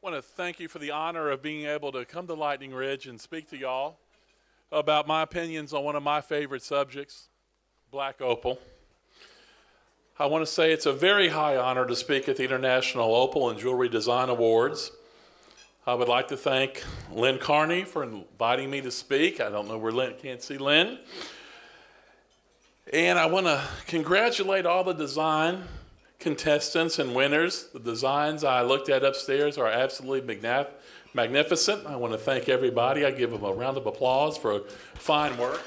I want to thank you for the honor of being able to come to Lightning Ridge and speak to y'all about my opinions on one of my favorite subjects, black opal. I want to say it's a very high honor to speak at the International Opal and Jewelry Design Awards. I would like to thank Lynn Carney for inviting me to speak. I don't know where Lynn, can't see Lynn. And I want to congratulate all the design contestants and winners. The designs I looked at upstairs are absolutely magnificent. I want to thank everybody. I give them a round of applause for fine work.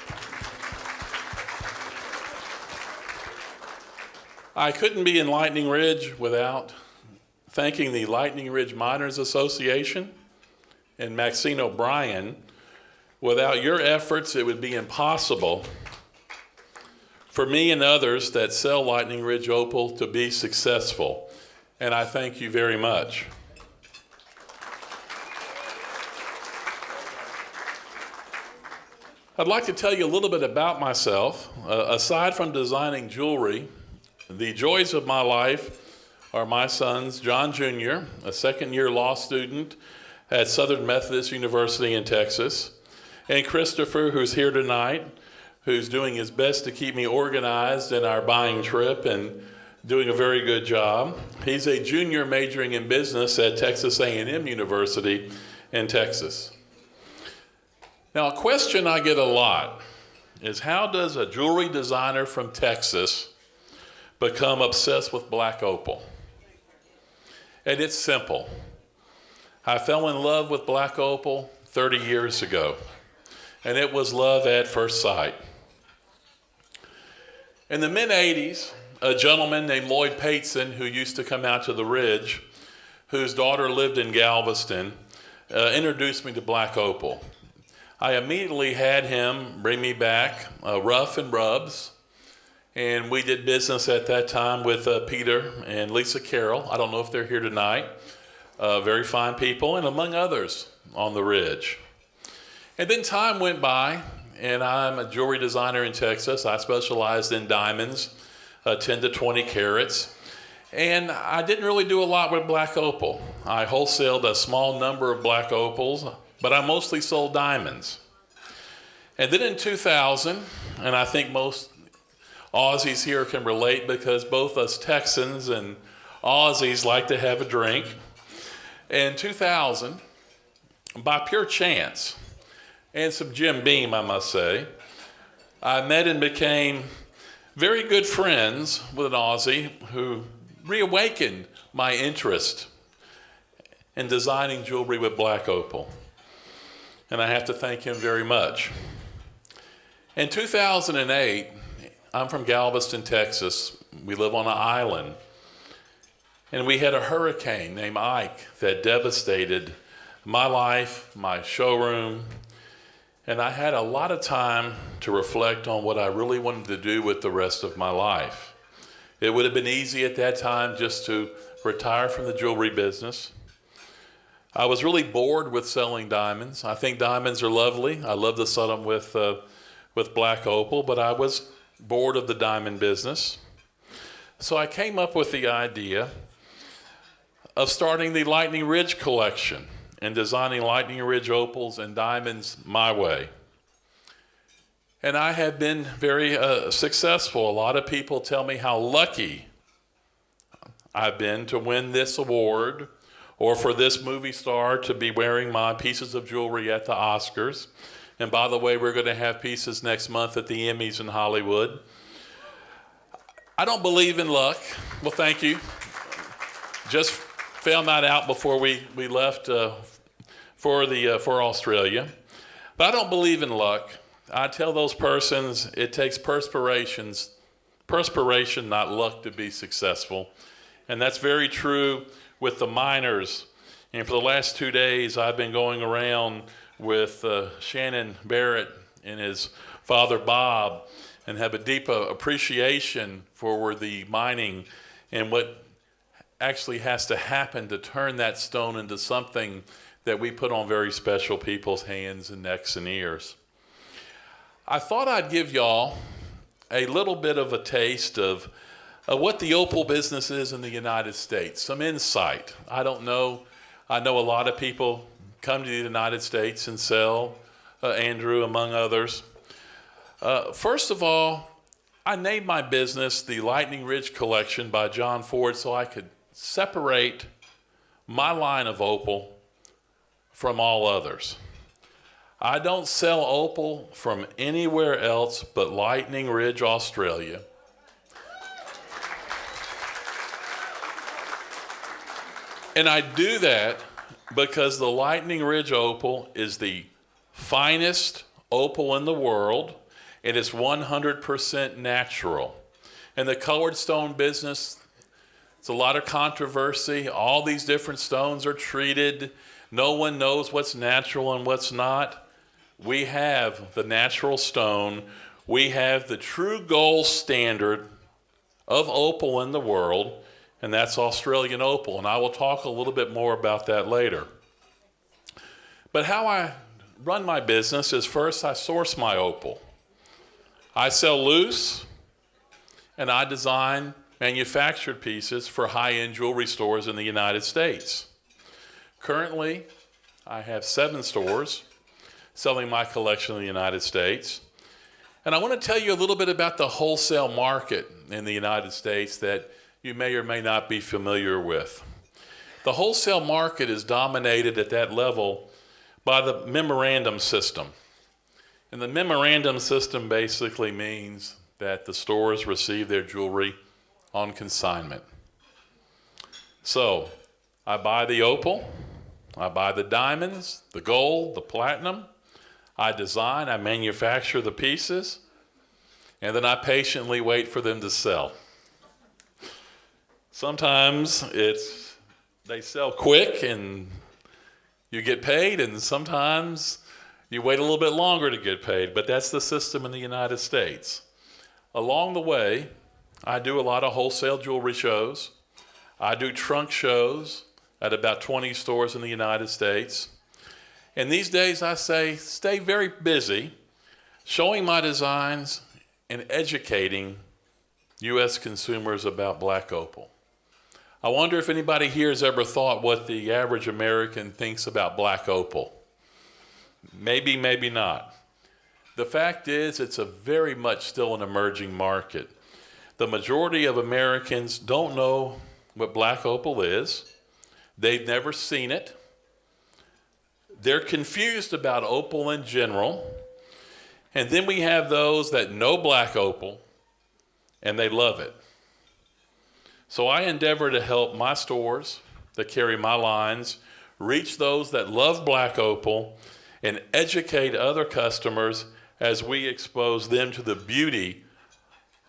I couldn't be in Lightning Ridge without thanking the Lightning Ridge Miners Association and Maxine O'Brien. Without your efforts, it would be impossible for me and others that sell Lightning Ridge Opal to be successful, and I thank you very much. I'd like to tell you a little bit about myself. Aside from designing jewelry, the joys of my life are my sons, John Jr., a second-year law student at Southern Methodist University in Texas, and Christopher, who's here tonight, who's doing his best to keep me organized in our buying trip and doing a very good job. He's a junior majoring in business at Texas A&M University in Texas. Now, a question I get a lot is, how does a jewelry designer from Texas become obsessed with black opal? And it's simple. I fell in love with black opal 30 years ago, and it was love at first sight. In the mid-'80s, a gentleman named Lloyd Pateson, who used to come out to the Ridge, whose daughter lived in Galveston, introduced me to black opal. I immediately had him bring me back Rough and Rubs, and we did business at that time with Peter and Lisa Carroll. I don't know if they're here tonight. Very fine people, and among others on the Ridge. And then time went by, and I'm a jewelry designer in Texas. I specialized in diamonds, 10 to 20 carats. And I didn't really do a lot with black opal. I wholesaled a small number of black opals, but I mostly sold diamonds. And then in 2000, and I think most Aussies here can relate because both us Texans and Aussies like to have a drink. In 2000, by pure chance, and some Jim Beam, I must say, I met and became very good friends with an Aussie who reawakened my interest in designing jewelry with black opal. And I have to thank him very much. In 2008, I'm from Galveston, Texas. We live on an island. And we had a hurricane named Ike that devastated my life, my showroom, and I had a lot of time to reflect on what I really wanted to do with the rest of my life. It would have been easy at that time just to retire from the jewelry business. I was really bored with selling diamonds. I think diamonds are lovely. I love to sell them with black opal, but I was bored of the diamond business. So I came up with the idea of starting the Lightning Ridge collection and designing Lightning Ridge opals and diamonds my way. And I have been very successful. A lot of people tell me how lucky I've been to win this award, or for this movie star to be wearing my pieces of jewelry at the Oscars. And by the way, we're going to have pieces next month at the Emmys in Hollywood. I don't believe in luck. Well, thank you. Just found that out before we left for Australia. But I don't believe in luck. I tell those persons it takes perspiration, not luck, to be successful. And that's very true with the miners. And for the last 2 days, I've been going around with Shannon Barrett and his father Bob, and have a deep appreciation for the mining and what actually has to happen to turn that stone into something that we put on very special people's hands and necks and ears. I thought I'd give y'all a little bit of a taste of what the opal business is in the United States, some insight. I don't know I know a lot of people come to the United States and sell, Andrew among others. First of all, I named my business the Lightning Ridge Collection by John Ford so I could separate my line of opal from all others. I don't sell opal from anywhere else but Lightning Ridge, Australia. And I do that because the Lightning Ridge opal is the finest opal in the world, and it's 100% natural. In the colored stone business, it's a lot of controversy. All these different stones are treated. No one knows what's natural and what's not. We have the natural stone. We have the true gold standard of opal in the world, and that's Australian opal. And I will talk a little bit more about that later. But how I run my business is first I source my opal. I sell loose, and I design manufactured pieces for high-end jewelry stores in the United States. Currently, I have 7 stores selling my collection in the United States. And I want to tell you a little bit about the wholesale market in the United States that you may or may not be familiar with. The wholesale market is dominated at that level by the memorandum system. And the memorandum system basically means that the stores receive their jewelry on consignment. So I buy the opal, I buy the diamonds, the gold, the platinum, I design, I manufacture the pieces, and then I patiently wait for them to sell. Sometimes they sell quick and you get paid, and sometimes you wait a little bit longer to get paid, but that's the system in the United States. Along the way, I do a lot of wholesale jewelry shows. I do trunk shows at about 20 stores in the United States. And these days I say, stay very busy showing my designs and educating U.S. consumers about black opal. I wonder if anybody here has ever thought what the average American thinks about black opal. Maybe, maybe not. The fact is, it's a very much still an emerging market. The majority of Americans don't know what black opal is. They've never seen it. They're confused about opal in general. And then we have those that know black opal and they love it. So I endeavor to help my stores that carry my lines reach those that love black opal and educate other customers as we expose them to the beauty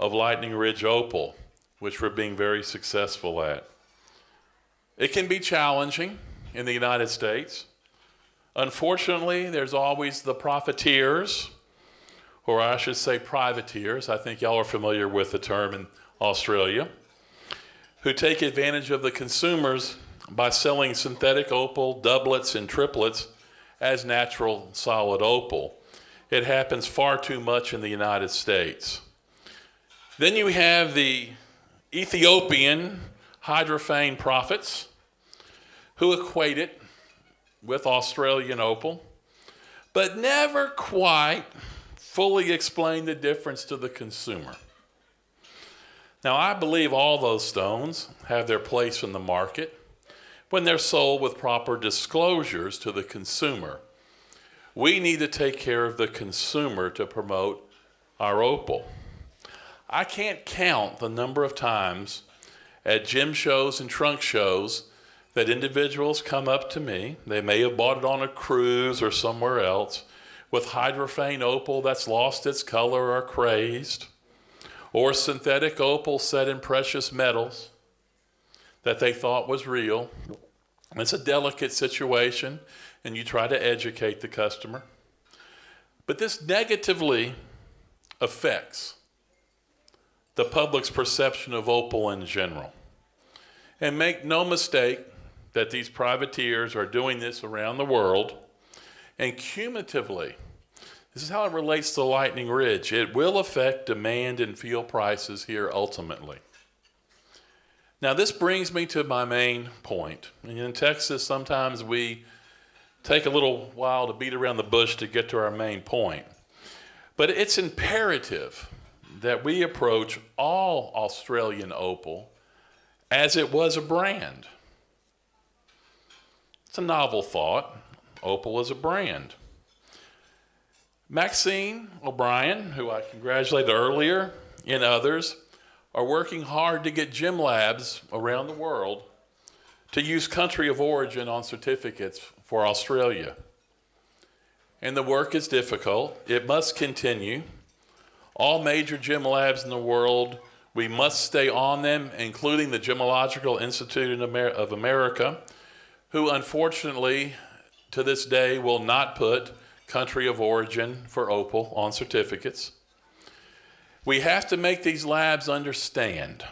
of Lightning Ridge opal, which we're being very successful at. It can be challenging in the United States. Unfortunately, there's always the profiteers, or I should say privateers. I think y'all are familiar with the term in Australia, who take advantage of the consumers by selling synthetic opal, doublets, and triplets as natural solid opal. It happens far too much in the United States. Then you have the Ethiopian hydrophane prophets who equate it with Australian opal, but never quite fully explain the difference to the consumer. Now, I believe all those stones have their place in the market when they're sold with proper disclosures to the consumer. We need to take care of the consumer to promote our opal. I can't count the number of times at gem shows and trunk shows that individuals come up to me, they may have bought it on a cruise or somewhere else, with hydrophane opal that's lost its color or crazed, or synthetic opal set in precious metals that they thought was real. It's a delicate situation, and you try to educate the customer. But this negatively affects the public's perception of opal in general. And make no mistake that these privateers are doing this around the world, and cumulatively, this is how it relates to Lightning Ridge. It will affect demand and fuel prices here ultimately. Now, this brings me to my main point. In Texas, sometimes we take a little while to beat around the bush to get to our main point. But it's imperative that we approach all Australian Opal as it was a brand. It's a novel thought. Opal is a brand. Maxine O'Brien, who I congratulated earlier, and others are working hard to get gym labs around the world to use country of origin on certificates for Australia. And the work is difficult. It must continue. All major gym labs in the world, we must stay on them, including the Gemological Institute of America, who unfortunately to this day will not put country of origin for Opal on certificates. We have to make these labs understand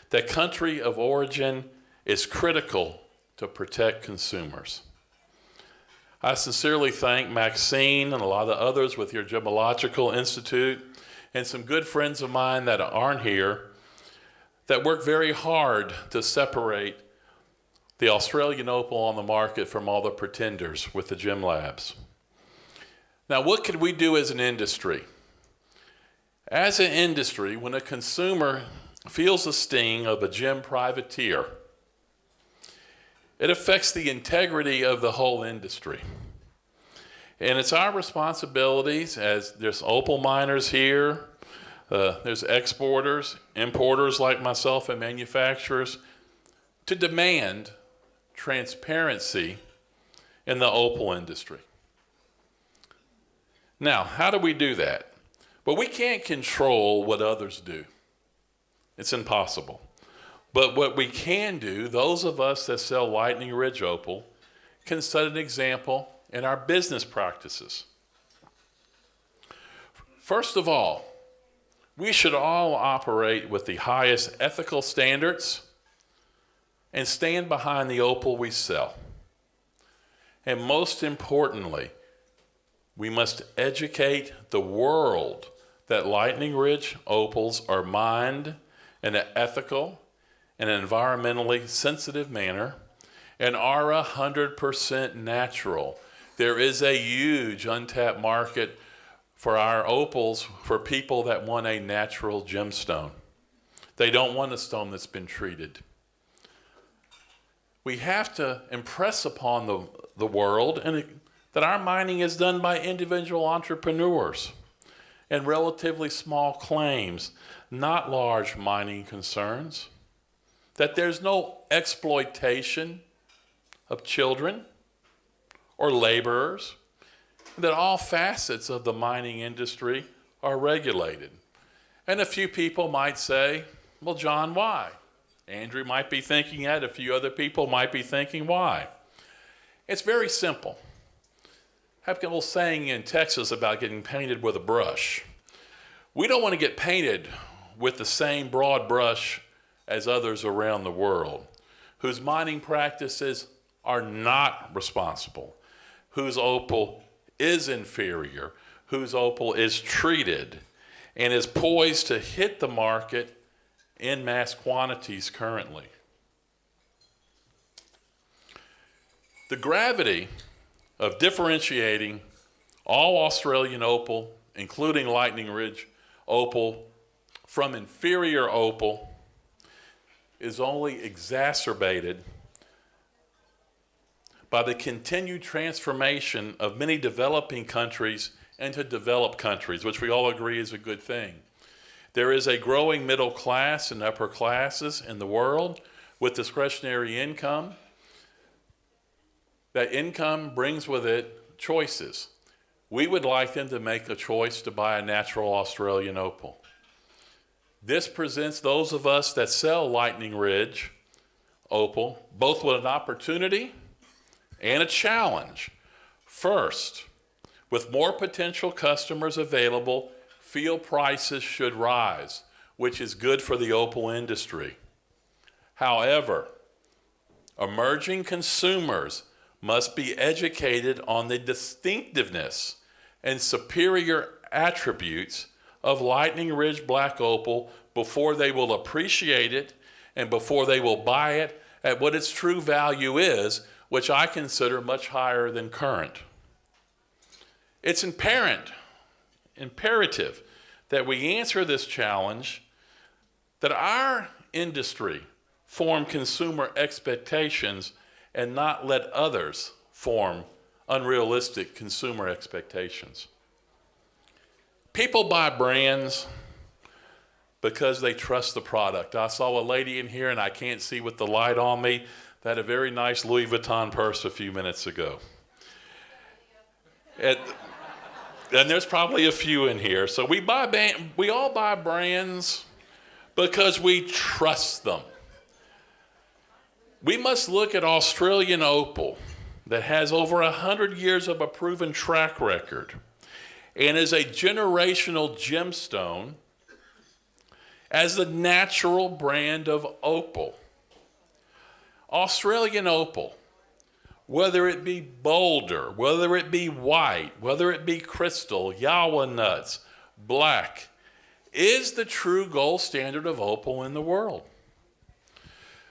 that country of origin is critical to protect consumers. I sincerely thank Maxine and a lot of others with your Gemological Institute and some good friends of mine that aren't here that work very hard to separate the Australian Opal on the market from all the pretenders with the gym labs. Now, what could we do as an industry? As an industry, when a consumer feels the sting of a gym privateer, it affects the integrity of the whole industry. And it's our responsibilities, as there's opal miners here, there's exporters, importers like myself, and manufacturers, to demand transparency in the opal industry. Now, how do we do that? Well, we can't control what others do. It's impossible. But what we can do, those of us that sell Lightning Ridge Opal, can set an example in our business practices. First of all, we should all operate with the highest ethical standards and stand behind the opal we sell. And most importantly, we must educate the world that Lightning Ridge opals are mined in an ethical and environmentally sensitive manner and are 100% natural. There is a huge untapped market for our opals for people that want a natural gemstone. They don't want a stone that's been treated. We have to impress upon the world that our mining is done by individual entrepreneurs and relatively small claims, not large mining concerns, that there's no exploitation of children or laborers, that all facets of the mining industry are regulated. And a few people might say, well, John, why? Andrew might be thinking that. A few other people might be thinking, why? It's very simple. I have a little saying in Texas about getting painted with a brush. We don't want to get painted with the same broad brush as others around the world, whose mining practices are not responsible, whose opal is inferior, whose opal is treated, and is poised to hit the market in mass quantities currently. The gravity of differentiating all Australian opal, including Lightning Ridge opal, from inferior opal is only exacerbated by the continued transformation of many developing countries into developed countries, which we all agree is a good thing. There is a growing middle class and upper classes in the world with discretionary income. That income brings with it choices. We would like them to make a choice to buy a natural Australian opal. This presents those of us that sell Lightning Ridge opal both with an opportunity and a challenge. First, with more potential customers available, field prices should rise, which is good for the opal industry. However, emerging consumers must be educated on the distinctiveness and superior attributes of Lightning Ridge Black Opal before they will appreciate it and before they will buy it at what its true value is, which I consider much higher than current. It's imperative that we answer this challenge, that our industry form consumer expectations and not let others form unrealistic consumer expectations. People buy brands because they trust the product. I saw a lady in here, and I can't see with the light on me, that had a very nice Louis Vuitton purse a few minutes ago. And there's probably a few in here. So we all buy brands because we trust them. We must look at Australian Opal, that has over 100 years of a proven track record and is a generational gemstone, as the natural brand of opal. Australian Opal, whether it be boulder, whether it be white, whether it be crystal, yawa nuts, black, is the true gold standard of opal in the world.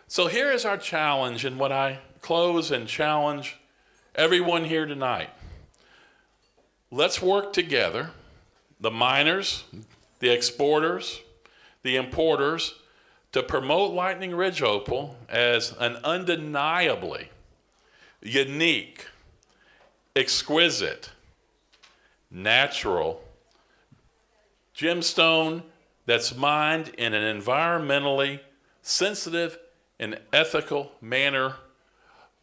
So here is our challenge, and when I close and challenge everyone here tonight, let's work together, the miners, the exporters, the importers, to promote Lightning Ridge Opal as an undeniably unique, exquisite, natural gemstone that's mined in an environmentally sensitive and ethical manner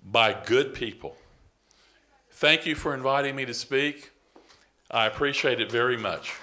by good people. Thank you for inviting me to speak. I appreciate it very much.